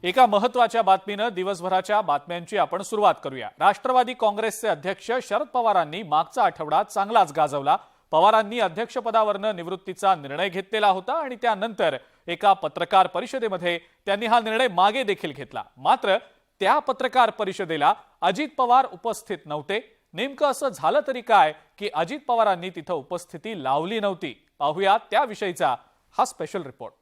एका महत्त्वाच्या बातमीनं दिवसभराच्या बातम्यांची आपण सुरुवात करूया। राष्ट्रवादी काँग्रेसचे अध्यक्ष शरद पवारांनी मागचा आठवडा चांगलाच गाजवला। पवारांनी अध्यक्षपदावरून निवृत्तीचा निर्णय घेतलेला होता आणि त्यानंतर एका पत्रकार परिषदेमध्ये त्यांनी हा निर्णय मागे देखील घेतला। मात्र त्या पत्रकार परिषदेला अजित पवार उपस्थित नव्हते। नेमकं असं झालं तरी काय की अजित पवारांनी तिथं उपस्थिती लावली नव्हती? पाहूया त्याविषयीचा हा स्पेशल रिपोर्ट।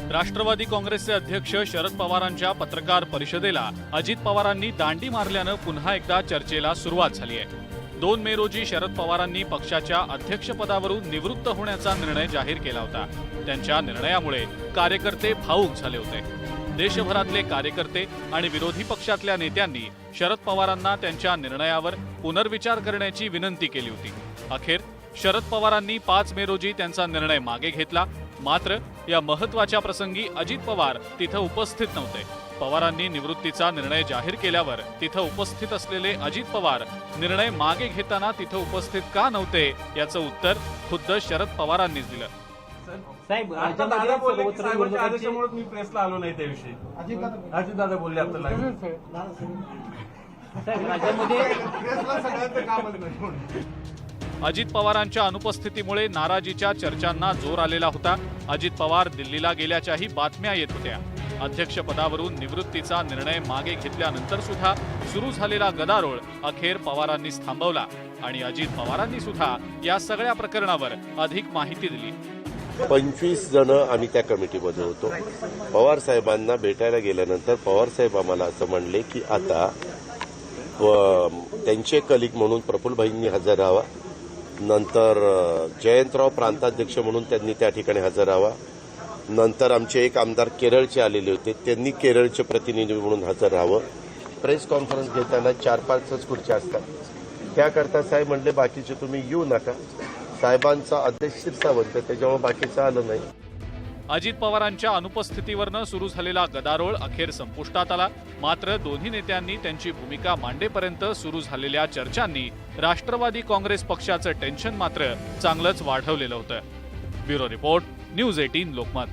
राष्ट्रवादी काँग्रेसचे अध्यक्ष शरद पवारांच्या पत्रकार परिषदेला अजित पवारांनी दांडी मारल्यानं पुन्हा एकदा चर्चेला सुरुवात झाली आहे। 2 मे रोजी शरद पवारांनी पक्षाच्या अध्यक्षपदावरून निवृत्त होण्याचा निर्णय जाहीर केला होता। त्यांच्या निर्णयामुळे कार्यकर्ते भावूक झाले होते। देशभरातले कार्यकर्ते आणि विरोधी पक्षातल्या नेत्यांनी शरद पवारांना त्यांच्या निर्णयावर पुनर्विचार करण्याची विनंती केली होती। अखेर शरद पवारांनी 5 मे रोजी त्यांचा निर्णय मागे घेतला। मात्र या महत्त्वाच्या प्रसंगी अजित पवार तिथं उपस्थित नव्हते। पवारांनी निवृत्तीचा निर्णय जाहीर केल्यावर तिथं उपस्थित असलेले अजित पवार निर्णय मागे घेताना तिथं उपस्थित का नव्हते याचं उत्तर खुद्द शरद पवारांनीच दिलं। साहेब आदेशामुळे मी प्रेसला आलो नाही त्याविषयी अजित दादा बोलले आपल्याला अजित पवारांच्या अनुपस्थितीमुळे नाराजीच्या चर्चांना जोर आलेला होता। अजित पवार दिल्लीला गेल्याच्याही बातम्या येत होत्या। अध्यक्षपदावरून निवृत्तीचा निर्णय मागे घेतल्यानंतर सुद्धा सुरू झालेला गदारोळ अखेर पवारांनीच थांबवला आणि अजित पवारांनी सुद्धा या सगळ्या प्रकरणावर अधिक माहिती दिली। 25 जण आम्ही त्या कमिटीमध्ये होतो। पवार साहेबांना भेटायला गेल्यानंतर पवार साहेब आम्हाला असं म्हणले की आता त्यांचे कलिग म्हणून प्रफुल्लभाईंनी हजर राहावा, नंतर जयंतराव प्रांताध्यक्ष म्हणून त्यांनी त्या ठिकाणी हजर राहावा, नंतर आमचे एक आमदार केरळचे आलेले होते त्यांनी केरळचे प्रतिनिधी म्हणून हजर राहावं। प्रेस कॉन्फरन्स घेताना 4-5 खुर्च्या असतात, त्याकरता साहेब म्हणले बाकीचे तुम्ही येऊ नका। साहेबांचा आदेश शिरसावंत त्याच्यामुळे बाकीचं आलं नाही। अजित पवारांच्या अनुपस्थितीवरनं सुरू झालेला गदारोळ अखेर संपुष्टात आला। मात्र दोन्ही नेत्यांनी त्यांची भूमिका मांडेपर्यंत सुरू झालेल्या चर्चांनी राष्ट्रवादी काँग्रेस पक्षाचं टेन्शन मात्र चांगलंच वाढवलेलं होतं। Bureau report, news 18 Lokmat.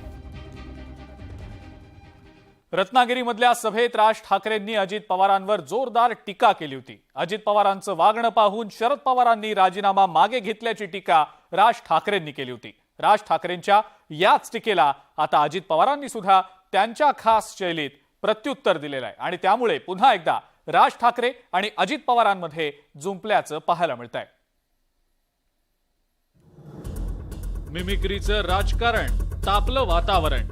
रत्नागिरीमधल्या सभेत राज ठाकरेंनी अजित पवारांवर जोरदार टीका केली होती। अजित पवारांचं वागणं पाहून शरद पवारांनी राजीनामा मागे घेतल्याची टीका राज ठाकरेंनी केली होती। राज ठाकरेंच्या याच टीकेला आता अजित पवारांनी सुद्धा त्यांच्या खास शैलीत प्रत्युत्तर दिलेलं आहे आणि त्यामुळे पुन्हा एकदा राज ठाकरे आणि अजित पवारांमध्ये जुंपल्याचं पाहायला मिळतंय। मिमिक्रीचं राजकारण, तापलं वातावरण।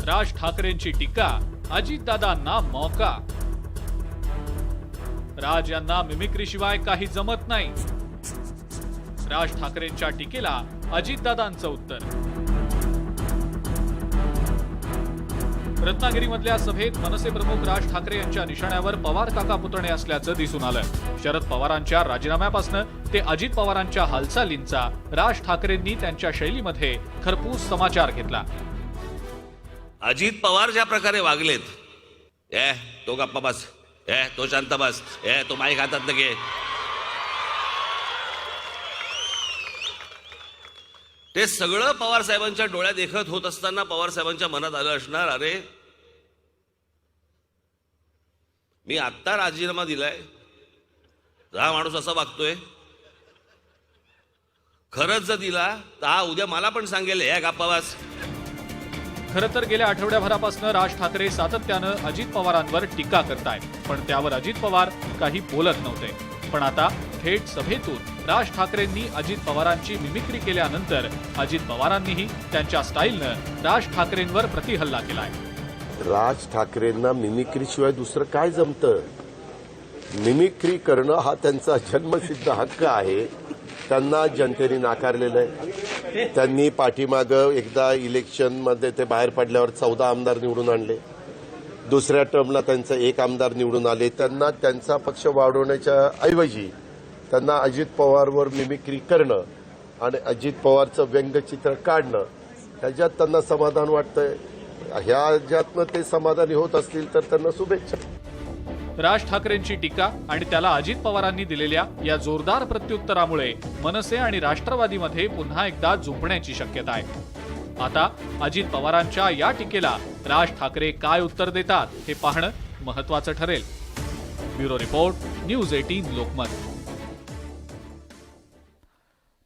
राज ठाकरेंची टीका, अजितदादांना मौका। राज यांना मिमिक्रीशिवाय काही जमत नाही। राज ठाकरेंच्या टीकेला अजितदादांचं उत्तर। रत्नागिरीमधल्या सभेत मनसे प्रमुख राज ठाकरे यांच्या निशाण्यावर पवार काका पुतणे असल्याचं दिसून आलं। शरद पवारांच्या राजीनाम्यापासून ते अजित पवारांच्या हालचालींचा राज ठाकरेंनी त्यांच्या शैलीमध्ये खरपूस समाचार घेतला। अजित पवार ज्या प्रकारे वागलेत, तो गप्पा बस, तो शांत बस, तो माईक हातात घे, ते सगळं पवार साहेबांच्या डोळ्यात देखत होत असताना पवार साहेबांच्या मनात आलं असणार, अरे मी आत्ता राजीनामा दिलाय, हा माणूस असा वागतोय, खरंच जर दिला तर हा उद्या मला पण सांगेल गप्पा बस। खरं तर गेल्या आठवड्याभरापासून राज ठाकरे सातत्यानं अजित पवारांवर टीका करतायत, पण त्यावर अजित पवार काही बोलत नव्हते। पण आता थेट सभेतून राज ठाकरेंनी अजित पवारांची मिमिक्री केल्यानंतर अजित पवारांनीही त्यांच्या स्टाईलनं राज ठाकरेंवर प्रतिहल्ला केलाय। राज ठाकरेंना मिमिक्रीशिवाय दुसरं काय जमतं? मिमिक्री करणं हा त्यांचा जन्मसिद्ध हक्क आहे। त्यांना जनतेने नाकारलेलं आहे। त्यांनी पाठीमागं एकदा इलेक्शनमध्ये ते बाहेर पडल्यावर 14 आमदार निवडून आणले, दुसऱ्या टर्मला त्यांचा 1 आमदार निवडून आले। त्यांना त्यांचा पक्ष वाढवण्याच्या ऐवजी त्यांना अजित पवारवर मिमिक्री करणं आणि अजित पवारचं व्यंगचित्र काढणं ह्याच्यात त्यांना समाधान वाटतंय। ह्याच्यातनं ते समाधानी होत असतील तर त्यांना शुभेच्छा। राज ठाकरेंची टीका आणि त्याला अजित पवारांनी दिलेल्या या जोरदार प्रत्युत्तरामुळे मनसे आणि राष्ट्रवादीमध्ये पुन्हा एकदा जुंपण्याची शक्यता आहे। आता अजित पवारांच्या या टीकेला राज ठाकरे काय उत्तर देतात हे पाहणं महत्त्वाचं ठरेल। Bureau report, news 18 Lokmat.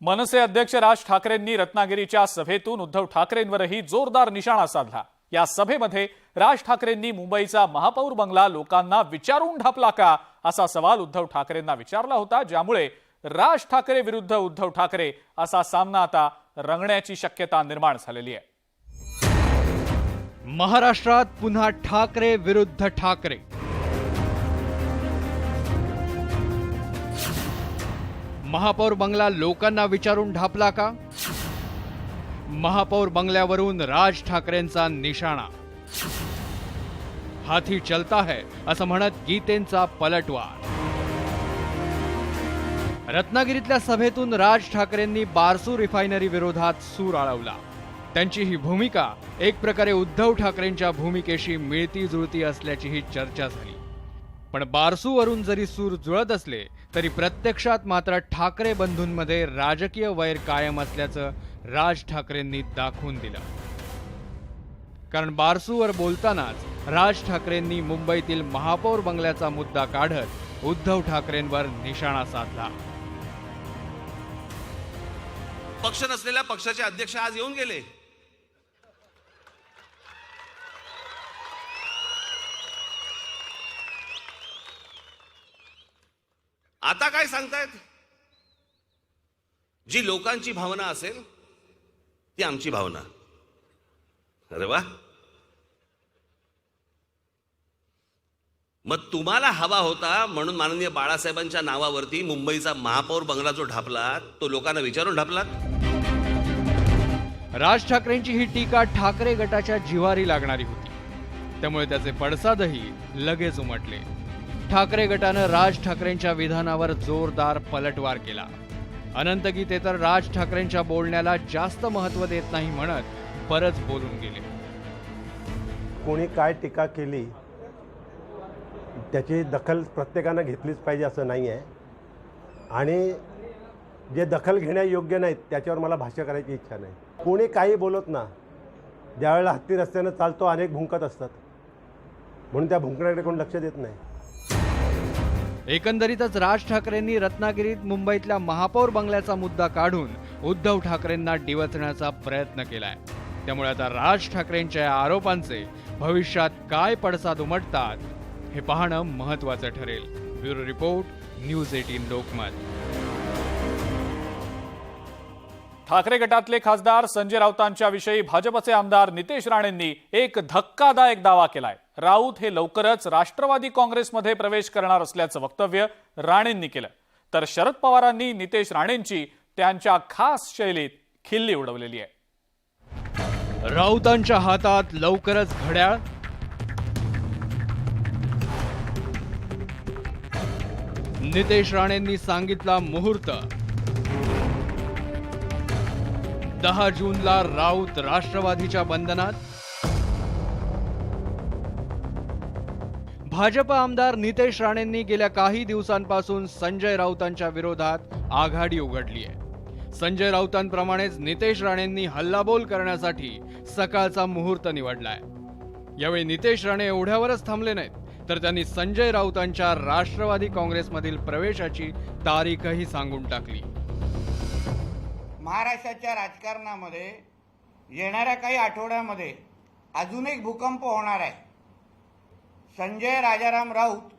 MNS अध्यक्ष राज ठाकरेंनी रत्नागिरीच्या सभेतून उद्धव ठाकरेंवरही जोरदार निशाणा साधला। या सभेमध्ये राज ठाकरेंनी मुंबईचा महापौर बंगला लोकांना विचारून ढापला का असा सवाल उद्धव ठाकरेंना विचारला होता, ज्यामुळे राज ठाकरे विरुद्ध उद्धव ठाकरे असा सामना आता रंगण्याची शक्यता निर्माण झालेली आहे। महाराष्ट्रात पुन्हा ठाकरे विरुद्ध ठाकरे। महापौर बंगला लोकांना विचारून ढापला का? महापौर बंगल्यावरून राज ठाकरेंचा निशाणा। हाथी चलता है असं म्हणत गीतेंचा पलटवार। रत्नागिरीतल्या सभेतून राज ठाकरेंनी बारसू रिफायनरी विरोधात सूर आळवला। त्यांची ही भूमिका एक प्रकारे उद्धव ठाकरेंच्या भूमिकेशी मिळती जुळती असल्याचीही चर्चा झाली। पण बारसूवरून जरी सूर जुळत असले तरी प्रत्यक्षात मात्र ठाकरे बंधूंमध्ये राजकीय वैर कायम असल्याचं राज ठाकरेंनी दाखवून दिलं। कारण बारसूवर बोलतानाच राज ठाकरेंनी मुंबईतील महापौर बंगल्याचा मुद्दा काढत उद्धव ठाकरेंवर निशाणा साधला। पक्ष नसलेल्या पक्षाचे अध्यक्ष आज येऊन गेले। आता काय सांगतायत? जी लोकांची भावना असेल ती आमची भावना। अरे वा, मग तुम्हाला हवा होता म्हणून माननीय बाळासाहेबांच्या नावावरती मुंबईचा महापौर बंगला जो ढापला तो लोकांना विचारून ढापला। राज ठाकरेंची ही टीका ठाकरे गटाच्या जिव्हारी लागणारी होती, त्यामुळे त्याचे पडसादही लगेच उमटले। ठाकरे गटानं राज ठाकरेंच्या विधानावर जोरदार पलटवार केला। अनंत गीते तर राज ठाकरेंच्या बोलण्याला जास्त महत्त्व देत नाही म्हणत परत बोलून गेले। कोणी काय टीका केली त्याची दखल प्रत्येकानं घेतलीच पाहिजे असं नाही आहे, आणि जे दखल घेण्यायोग्य नाहीत त्याच्यावर मला भाष्य करायची इच्छा नाही। कोणी काही बोलत ना, ज्यावेळेला हत्ती रस्त्यानं चालतो अनेक भुंकत असतात, म्हणून त्या भुंकण्याकडे कोण लक्ष देत नाही। एकंदरीतच राज ठाकरेंनी रत्नागिरीत मुंबईतल्या महापौर बंगल्याचा मुद्दा काढून उद्धव ठाकरेंना डिवचण्याचा प्रयत्न केलाय। त्यामुळे आता राज ठाकरेंच्या या आरोपांचे भविष्यात काय पडसाद उमटतात हे पाहणं महत्त्वाचं ठरेल। Bureau report, news 18 Lokmat. Thackeray गटातले खासदार संजय राऊतांच्या विषयी भाजपचे आमदार नितेश राणेंनी एक धक्कादायक दावा केलाय। राऊत हे लवकरच राष्ट्रवादी काँग्रेसमध्ये प्रवेश करणार असल्याचं वक्तव्य राणेंनी केलं, तर शरद पवारांनी नितेश राणेंची त्यांच्या खास शैलीत खिल्ली उडवलेली आहे। राऊतांच्या हातात लवकरच घड्याळ। नितेश राणेंनी सांगितला मुहूर्त। 10 जूनला राऊत राष्ट्रवादीच्या बंधनात। भाजप आमदार नितेश राणेंनी गेल्या काही दिवसांपासून संजय राऊतांच्या विरोधात आघाडी उघडली आहे। संजय राऊतांप्रमाणेच नितेश राणेंनी हल्लाबोल करण्यासाठी सकाळचा मुहूर्त निवडलाय। यावेळी नितेश राणे एवढ्यावरच थांबले नाहीत, तर त्यांनी संजय राऊतांच्या राष्ट्रवादी काँग्रेसमधील प्रवेशाची तारीखही सांगून टाकली। महाराष्ट्राच्या राजकारणामध्ये येणाऱ्या काही आठवड्यामध्ये अजून एक भूकंप होणार आहे। संजय राजाराम राऊत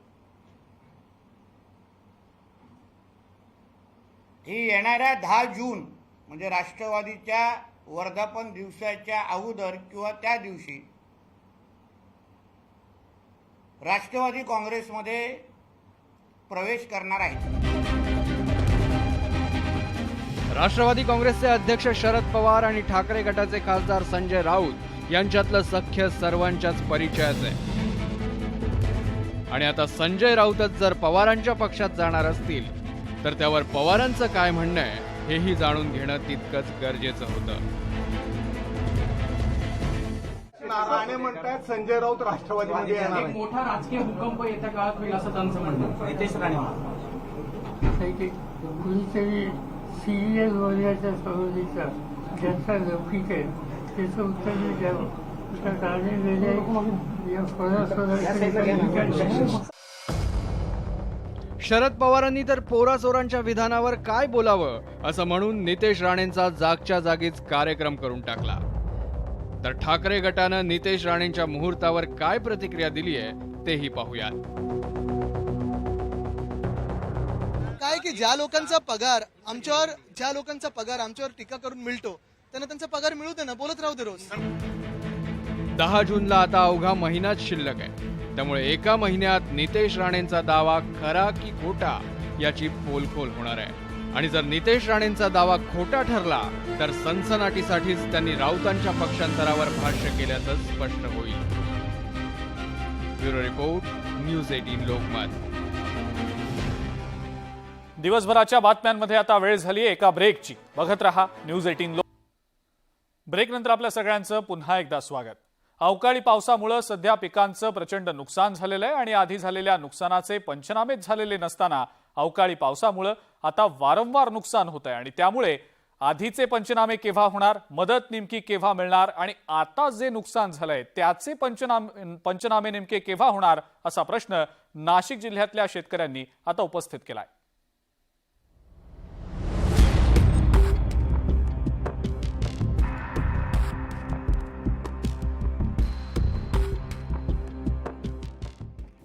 ही येणाऱ्या 10 जून म्हणजे राष्ट्रवादीच्या वर्धापन दिवसाच्या अगोदर किंवा त्या दिवशी राष्ट्रवादी काँग्रेसमध्ये प्रवेश करणार आहेत। राष्ट्रवादी काँग्रेसचे अध्यक्ष शरद पवार आणि ठाकरे गटाचे खासदार संजय राऊत यांच्यातलं सख्य सर्वांच्याच परिचयाचं आहे। आणि आता संजय राऊतच जर पवारांच्या पक्षात जाणार असतील तर त्यावर पवारांचं काय म्हणणं आहे हेही जाणून घेणं तितकंच गरजेचं होतं। राणे म्हणतात संजय राऊत राष्ट्रवादीमध्ये येणार आहे. मोठा राजकीय भूकंप येत्या काळात होईल असं त्यांचं म्हणणं. नितेश राणे कुणीतरी सिरियल बोलण्याच्या सवयीचा ज्यांचा लौकिक आहे त्याचं उत्तर मी द्यावं. त्या राणे गेले या फळासोरा शरद पवारांनी तर पोरासोरांच्या विधानावर काय बोलावं असं म्हणून नितेश राणेंचा जागच्या जागीच कार्यक्रम करून टाकला. तर ठाकरे गटानं नितेश राणेंच्या मुहूर्तावर काय प्रतिक्रिया दिली आहे तेही पाहूयात. काय की ज्या लोकांचा पगार आमच्यावर टीका करून मिळतो त्यांना त्यांचा पगार मिळू दे ना, बोलत राहू दे रोज. 10 जूनला आता अवघा महिनाच शिल्लक आहे. त्यामुळे एका महिन्यात नितेश राणेंचा दावा खरा की खोटा याची पोलखोल होणार आहे. आणि जर नितेश राणेंचा दावा खोटा ठरला तर सनसनाटीसाठीच त्यांनी राऊतांच्या पक्षांतरावर भाष्य केल्याचं स्पष्ट होईल. Bureau report, news 18 Lokmat. दिवसभराच्या बातम्यांमध्ये आता वेळ झाली एका ब्रेकची. बघत रहा न्यूज 18 लोक. ब्रेकनंतर आपल्या सगळ्यांचं पुन्हा एकदा स्वागत. अवकाळी पावसामुळे सध्या पिकांचं प्रचंड नुकसान झालेलं आहे आणि आधी झालेल्या नुकसानाचे पंचनामेच झालेले नसताना अवकाळी पावसामुळे आता वारंवार नुकसान होत आहे आणि त्यामुळे आधीचे पंचनामे केव्हा होणार, मदत नेमकी केव्हा मिळणार आणि आता जे नुकसान झालंय त्याचे पंचनामे नेमके केव्हा होणार असा प्रश्न नाशिक जिल्ह्यातल्या शेतकऱ्यांनी आता उपस्थित केलाय.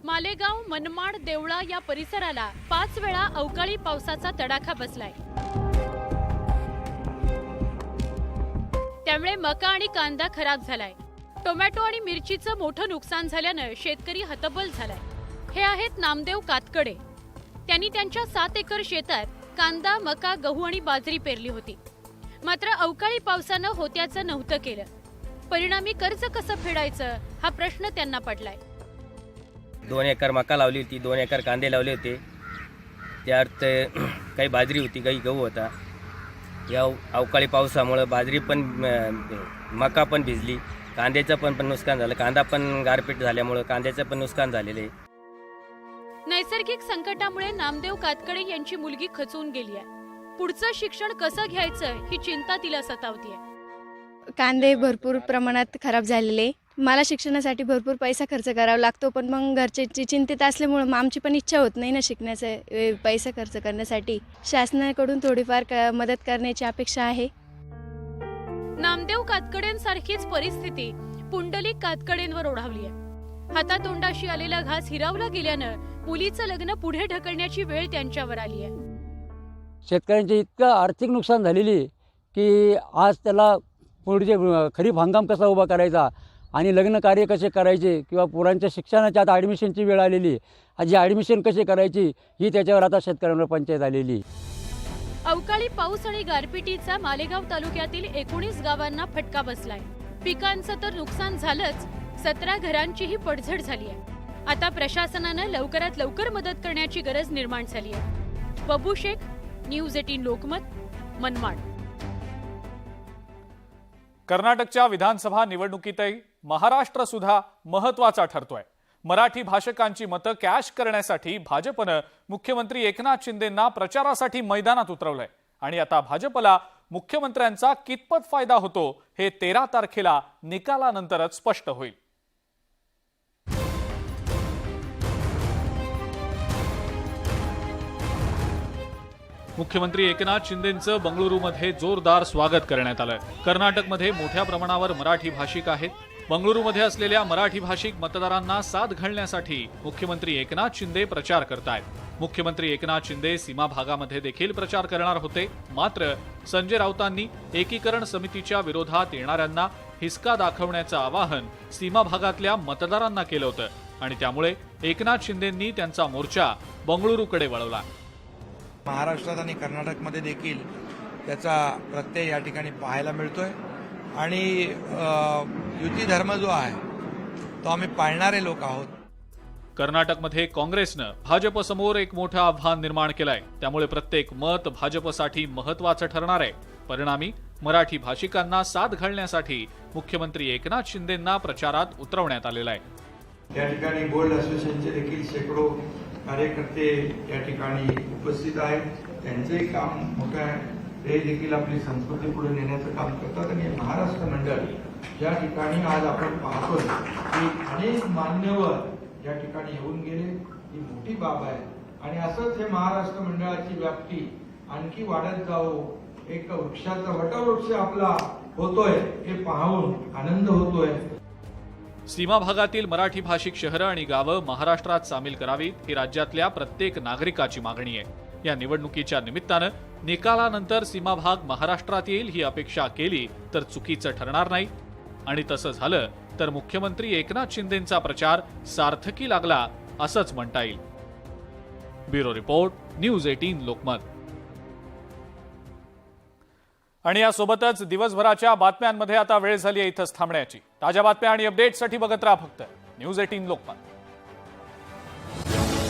मालेगाव, मनमाड, देवळा या परिसराला 5 वेळा अवकाळी पावसाचा तडाखा बसलाय. त्यामुळे मका आणि कांदा खराब झालाय. टोमॅटो आणि मिरचीचं मोठं नुकसान झाल्यानं शेतकरी हतबल झालाय. हे आहेत नामदेव कातकडे. त्यांनी त्यांच्या 7 एकर शेतात कांदा, मका, गहू आणि बाजरी पेरली होती. मात्र अवकाळी पावसानं होत्याचं नव्हतं केलं. परिणामी कर्ज कसं फेडायचं हा प्रश्न त्यांना पडलाय. 2 एकर मका लावली होती, 2 एकर कांदे लावले होते. त्यात काही बाजरी होती, काही गहू होता. या अवकाळी पावसामुळं बाजरी पण मका पण भिजली, कांद्याचं पण नुकसान झालं. कांदा पण गारपीट झाल्यामुळं कांद्याचं पण नुकसान झालेलं आहे. नैसर्गिक संकटामुळे नामदेव कातकडे यांची मुलगी खचून गेली आहे. पुढचं शिक्षण कसं घ्यायचं ही चिंता तिला सतावतीये. कांदे भरपूर प्रमाणात खराब झालेले. मला शिक्षणासाठी भरपूर पैसा खर्च करावा लागतो, पण मग घरचे चिंतित असल्यामुळे मग आमची पण इच्छा होत नाही ना शिकण्याचा पैसा खर्च करण्यासाठी. शासनाकडून थोडीफार मदत करण्याची अपेक्षा आहे. नामदेव कातकडेंसारखीच परिस्थिती पुंडलिक कातकडेंवर ओढावली आहे. हातातोंडाशी आलेला घास हिरावला गेल्यानं मुलीचं लग्न पुढे ढकलण्याची वेळ त्यांच्यावर आली आहे. शेतकऱ्यांचे इतकं आर्थिक नुकसान झालेली की आज त्याला पुढचे खरीप हंगाम कसा उभा करायचा आणि लग्न कार्य कसे करायचे किंवा पोरांच्या शिक्षणाच्या आता ॲडमिशनची वेळ आलेली. आज ॲडमिशन कसे करायची ही त्याच्यावर आता शेतकऱ्यांवर पंचायत आलेली. अवकाळी पाऊस आणि गारपिटीचा मालेगाव तालुक्यातील 19 गावांना फटका बसलाय. पिकांचं तर नुकसान झालंच, 17 घरांचीही पडझड झाली आहे. आता प्रशासनानं लवकरात लवकर मदत करण्याची गरज निर्माण झाली आहे. बबू शेख, न्यूज 18 लोकमत, मनमाड. कर्नाटकच्या विधानसभा निवडणुकीतही महाराष्ट्र सुद्धा महत्वाचा ठरतोय. मराठी भाषकांची मतं कॅश करण्यासाठी भाजपनं मुख्यमंत्री एकनाथ शिंदेंना प्रचारासाठी मैदानात उतरवलंय आणि आता भाजपला मुख्यमंत्र्यांचा कितपत फायदा होतो हे 13 तारखेला निकालानंतरच स्पष्ट होईल. मुख्यमंत्री एकनाथ शिंदेंचं बंगळुरूमध्ये जोरदार स्वागत करण्यात आलं. कर्नाटकमध्ये मोठ्या प्रमाणावर मराठी भाषिक आहेत. बंगळुरूमध्ये असलेल्या मराठी भाषिक मतदारांना साथ घालण्यासाठी मुख्यमंत्री एकनाथ शिंदे प्रचार करतायत. मुख्यमंत्री एकनाथ शिंदे सीमा भागामध्ये देखील प्रचार करणार होते. मात्र संजय राऊतांनी एकीकरण समितीच्या विरोधात येणाऱ्यांना हिसका दाखवण्याचं आवाहन सीमा भागातल्या मतदारांना केलं होतं आणि त्यामुळे एकनाथ शिंदेंनी त्यांचा मोर्चा बंगळुरूकडे वळवला. महाराष्ट्रात आणि कर्नाटकमध्ये देखील त्याचा प्रत्यय या ठिकाणी पाहायला मिळतोय आणि युती धर्म जो आहे तो आम्ही पाळणारे लोक आहोत. कर्नाटकमध्ये काँग्रेसनं भाजपसमोर एक मोठं आव्हान निर्माण केलंय. त्यामुळे प्रत्येक मत भाजपसाठी महत्वाचं ठरणार आहे. परिणामी मराठी भाषिकांना साथ घालण्यासाठी मुख्यमंत्री एकनाथ शिंदेंना प्रचारात उतरवण्यात आलेला आहे. या ठिकाणी गोल्ड असोसिएशनचे देखील शेकडो कार्यकर्ते या ठिकाणी उपस्थित आहेत. त्यांचंही काम मोठं आहे. ते देखील आपली संस्कृती पुढे नेण्याचं काम करतात. आणि महाराष्ट्र मंडळ या ठिकाणी आज आपण पाहतोय की अनेक मान्यवर या ठिकाणी येऊन गेले. ही मोठी बाब आहे. आणि असंच हे महाराष्ट्र मंडळाची व्याप्ती आणखी वाढत जावो. एक वृक्षाचा वटवृक्ष आपला होतोय हे पाहून आनंद होतोय. सीमा भागातील मराठी भाषिक शहरं आणि गावं महाराष्ट्रात सामील करावीत ही राज्यातल्या प्रत्येक नागरिकाची मागणी आहे. या निवडणुकीच्या निमित्तानं निकालानंतर सीमा भाग महाराष्ट्रात येईल ही अपेक्षा केली तर चुकीचं ठरणार नाही. आणि तसं झालं तर मुख्यमंत्री एकनाथ शिंदेंचा प्रचार सार्थकी लागला असंच म्हणता येईल. Bureau report, news 18 Lokmat. आणि यासोबतच दिवसभराच्या बातम्यांमध्ये आता वेळ झाली आहे इथंच थांबण्याची. ताज्या बातम्या आणि अपडेट्ससाठी बघत राहा फक्त न्यूज 18 लोकमत.